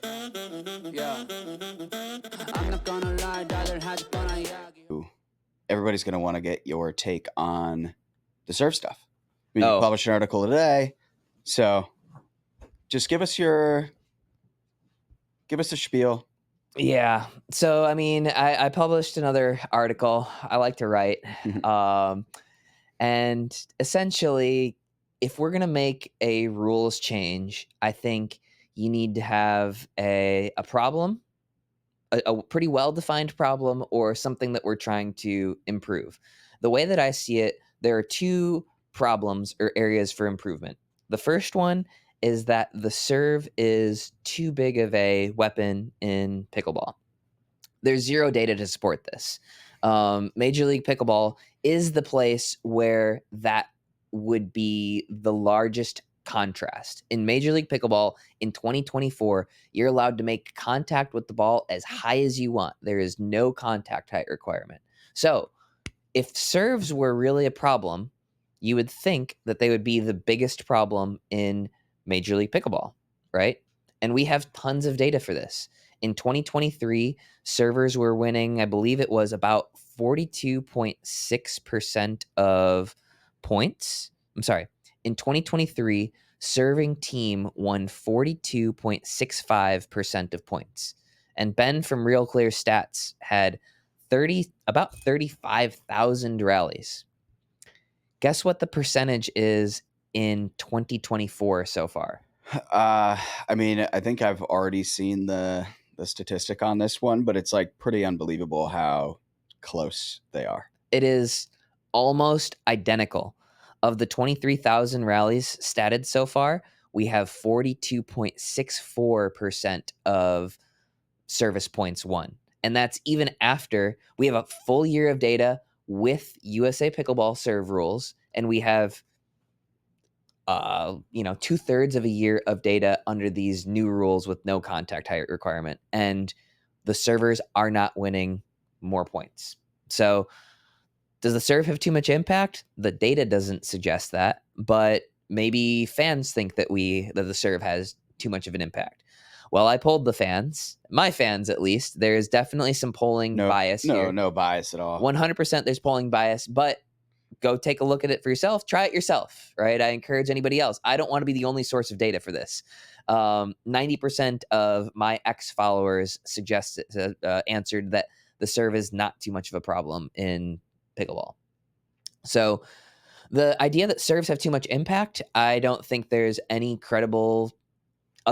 Yeah. I'm not gonna lie, darling, had gonna argue. Everybody's going to want to get your take on the serve stuff. I mean, you Oh, published an article today, so just give us a spiel. yeah. So, I mean, I published another article. I like to write. And essentially, if we're going to make a rules change, I think you need to have a problem, a pretty well-defined problem, or something that we're trying to improve. The way that I see it, there are two problems or areas for improvement. The first one is that the serve is too big of a weapon in pickleball. There's zero data to support this. Major League Pickleball is the place where that would be the largest contrast. In Major League Pickleball in 2024, you're allowed to make contact with the ball as high as you want. There is no contact height requirement. So, if serves were really a problem, you would think that they would be the biggest problem in Major League Pickleball, right? And we have tons of data for this. In 2023, servers were winning, I believe it was about 42.6% of points. I'm sorry. In 2023, serving team won 42.65% of points. And Ben from Real Clear Stats had about 35,000 rallies. Guess what the percentage is in 2024 so far? I mean, I think I've already seen the statistic on this one, but it's like pretty unbelievable how close they are. It is almost identical. Of the 23,000 rallies statted so far, we have 42.64% of service points won. And that's even after we have a full year of data with USA Pickleball serve rules, and we have 2/3 of a year of data under these new rules with no contact height requirement, and the servers are not winning more points. So does the serve have too much impact? The data doesn't suggest that, but maybe fans think that the serve has too much of an impact. Well, I polled the fans, my fans at least. There is definitely some polling bias here. No bias at all. 100% there's polling bias, but go take a look at it for yourself. Try it yourself, right? I encourage anybody else. I don't want to be the only source of data for this. 90% of my ex followers answered that the serve is not too much of a problem in pickleball. So the idea that serves have too much impact, I don't think there's any credible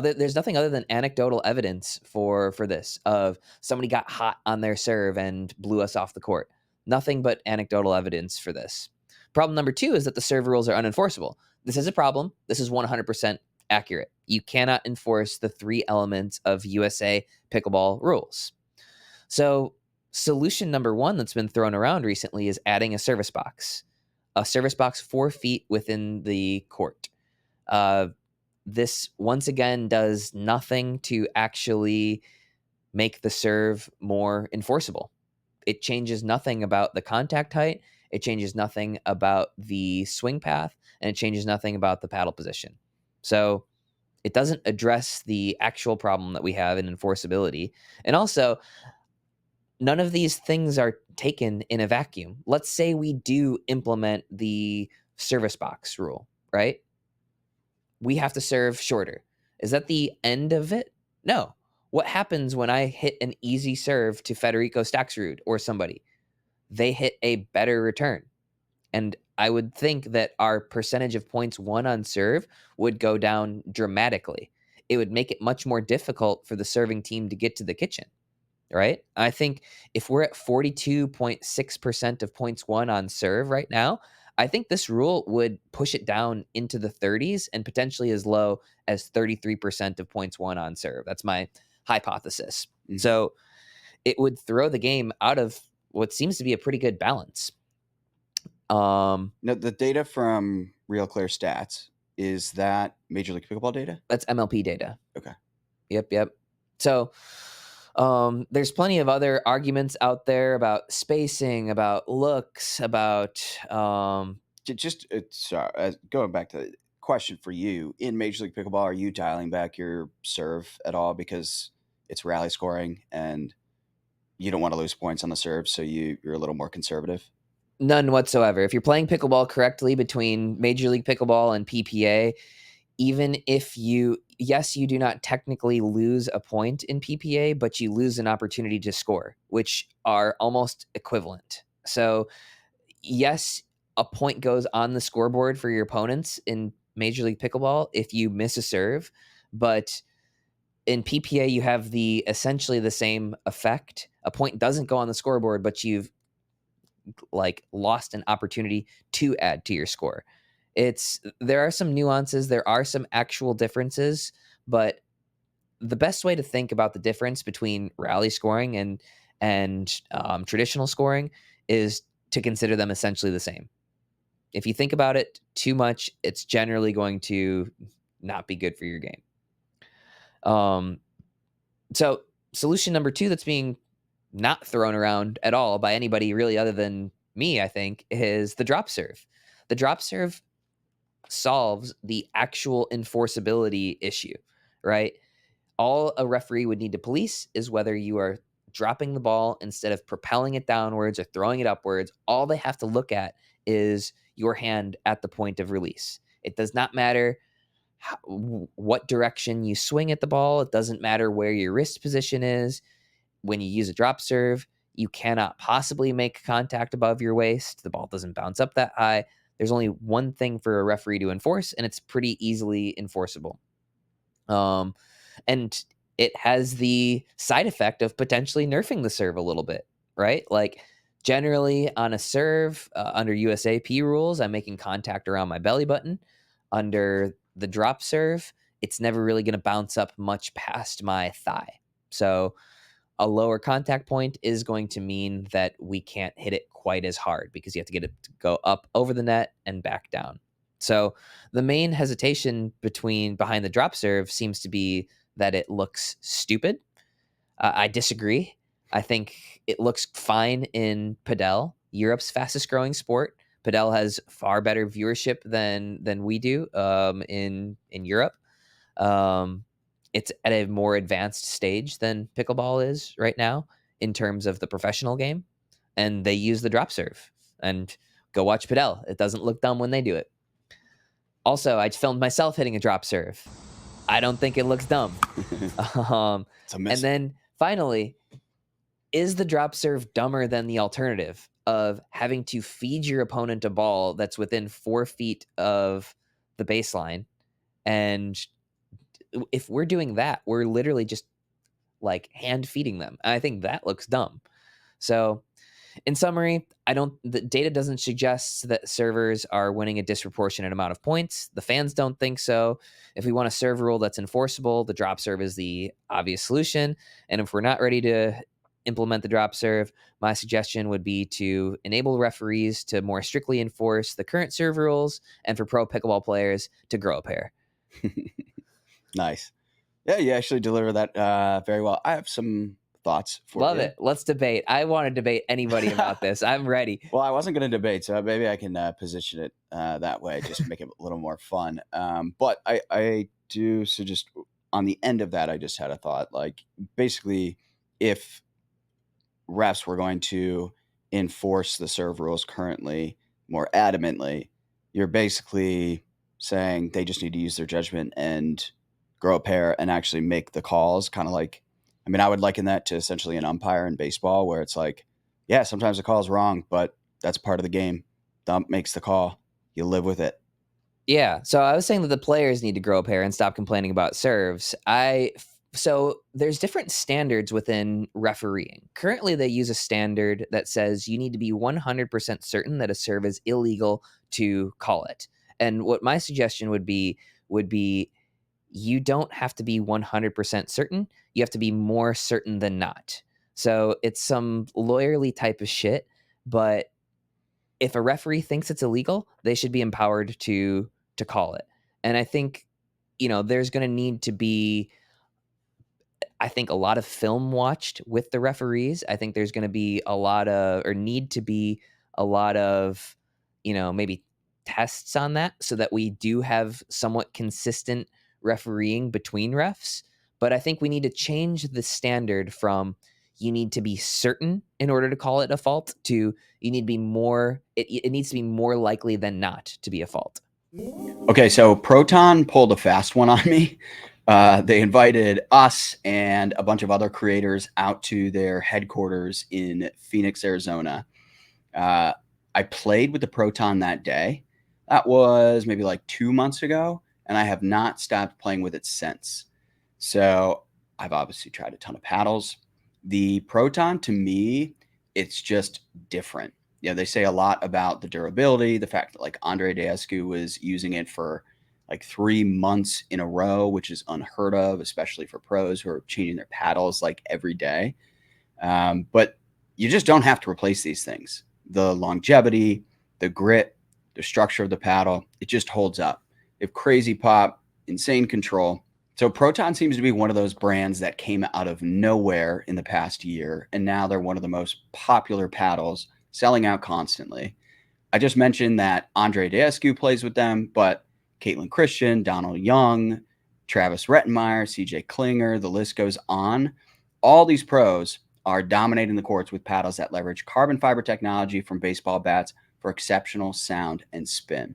there's nothing other than anecdotal evidence for this of somebody got hot on their serve and blew us off the court. Nothing but anecdotal evidence for this. Problem number two is that the serve rules are unenforceable. This is a problem. This is 100% accurate. You cannot enforce the three elements of USA Pickleball rules. So solution number one that's been thrown around recently is adding a service box 4 feet within the court. This once again does nothing to actually make the serve more enforceable. It changes nothing about the contact height. It changes nothing about the swing path, and it changes nothing about the paddle position. So it doesn't address the actual problem that we have in enforceability. And also, none of these things are taken in a vacuum. Let's say we do implement the service box rule, right? We have to serve shorter. Is that the end of it? No. What happens when I hit an easy serve to Federico Staxrud or somebody? They hit a better return. And I would think that our percentage of points won on serve would go down dramatically. It would make it much more difficult for the serving team to get to the kitchen, right? I think if we're at 42.6% of points won on serve right now, I think this rule would push it down into the 30s and potentially as low as 33% of points won on serve. That's my hypothesis. Mhm. So it would throw the game out of what seems to be a pretty good balance. No, the data from Real Clear Stats, is that Major League Pickleball data? That's MLP data. Okay. Yep. So there's plenty of other arguments out there about spacing, about looks, about Just sorry, going back to question for you: in Major League Pickleball, are you dialing back your serve at all because it's rally scoring and you don't want to lose points on the serve, so you're a little more conservative? None whatsoever. If you're playing pickleball correctly between Major League Pickleball and PPA, even if yes, you do not technically lose a point in PPA, but you lose an opportunity to score, which are almost equivalent. So, yes, a point goes on the scoreboard for your opponents in Major League Pickleball if you miss a serve, but in PPA you have essentially the same effect. A point doesn't go on the scoreboard, but you've like lost an opportunity to add to your score. There are some nuances, there are some actual differences, but the best way to think about the difference between rally scoring and traditional scoring is to consider them essentially the same. If you think about it too much, it's generally going to not be good for your game. So solution number 2 that's being not thrown around at all by anybody really other than me, I think, is the drop serve. The drop serve solves the actual enforceability issue, right? All a referee would need to police is whether you are dropping the ball instead of propelling it downwards or throwing it upwards. All they have to look at is your hand at the point of release. It does not matter what direction you swing at the ball. It doesn't matter where your wrist position is. When you use a drop serve, you cannot possibly make contact above your waist. The ball doesn't bounce up that high. There's only one thing for a referee to enforce, and it's pretty easily enforceable. And it has the side effect of potentially nerfing the serve a little bit, right? Like generally on a serve under USAP rules, I'm making contact around my belly button. Under the drop serve, it's never really going to bounce up much past my thigh. So a lower contact point is going to mean that we can't hit it quite as hard because you have to get it to go up over the net and back down. So the main hesitation behind the drop serve seems to be that it looks stupid. I disagree. I think it looks fine in Padel, Europe's fastest growing sport. Padel has far better viewership than we do in Europe. It's at a more advanced stage than pickleball is right now in terms of the professional game, and they use the drop serve. And go watch Padel. It doesn't look dumb when they do it. Also, I filmed myself hitting a drop serve. I don't think it looks dumb. And then finally, is the drop serve dumber than the alternative of having to feed your opponent a ball that's within 4 feet of the baseline? And if we're doing that, we're literally just like hand feeding them. I think that looks dumb. So in summary, the data doesn't suggest that servers are winning a disproportionate amount of points. The fans don't think so. If we want a serve rule that's enforceable, the drop serve is the obvious solution. And if we're not ready to implement the drop serve, my suggestion would be to enable referees to more strictly enforce the current serve rules and for pro pickleball players to grow a pair. Nice. Yeah, you actually deliver that very well. I have some thoughts for Love you. it. Let's debate. I want to debate anybody about this. I'm ready. Well, I wasn't going to debate, so maybe I can position it that way, just make it a little more fun. But I do, so just on the end of that, I just had a thought. Like, basically, if refs were going to enforce the serve rules currently more adamantly, you're basically saying they just need to use their judgment and grow a pair and actually make the calls. Kind of like, I mean, I would liken that to essentially an umpire in baseball, where it's like, yeah, sometimes the call is wrong, but that's part of the game. The ump makes the call. You live with it. Yeah. So I was saying that the players need to grow a pair and stop complaining about serves. So there's different standards within refereeing. Currently, they use a standard that says you need to be 100% certain that a serve is illegal to call it. And what my suggestion would be you don't have to be 100% certain. You have to be more certain than not. So it's some lawyerly type of shit, but if a referee thinks it's illegal, they should be empowered to call it. And I think, there's going to need to be, I think, a lot of film watched with the referees. I think there's going to be need to be a lot of, maybe tests on that so that we do have somewhat consistent refereeing between refs. But I think we need to change the standard from you need to be certain in order to call it a fault to you need to be more, it needs to be more likely than not to be a fault. Okay, so Proton pulled a fast one on me. They invited us and a bunch of other creators out to their headquarters in Phoenix, Arizona. I played with the Proton that day. That was maybe like 2 months ago, and I have not stopped playing with it since. So I've obviously tried a ton of paddles. The Proton, to me, it's just different. You know, they say a lot about the durability, the fact that like Andre Deescu was using it for like 3 months in a row, which is unheard of, especially for pros who are changing their paddles like every day. But you just don't have to replace these things. The longevity, the grit, the structure of the paddle, it just holds up. They have crazy pop, insane control. So Proton seems to be one of those brands that came out of nowhere in the past year, and now they're one of the most popular paddles, selling out constantly. I just mentioned that Andre Deescu plays with them, but Caitlin Christian, Donald Young, Travis Rettenmeyer, CJ Klinger, the list goes on. All these pros are dominating the courts with paddles that leverage carbon fiber technology from baseball bats for exceptional sound and spin.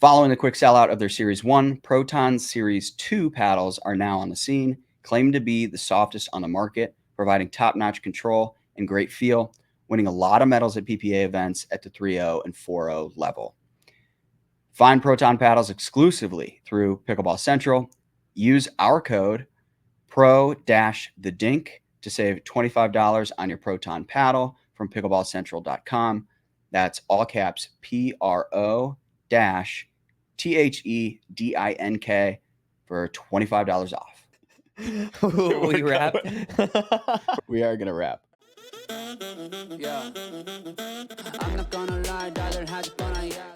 Following the quick sellout of their Series 1, Proton Series 2 paddles are now on the scene, claimed to be the softest on the market, providing top-notch control and great feel, winning a lot of medals at PPA events at the 3.0 and 4.0 level. Find Proton paddles exclusively through Pickleball Central. Use our code PRO-THE DINK to save $25 on your Proton paddle from pickleballcentral.com. That's all caps PRO-THEDINK for $25 off. We wrap. We are going to wrap. Yeah. I'm not gonna lie, rather had fun, yeah.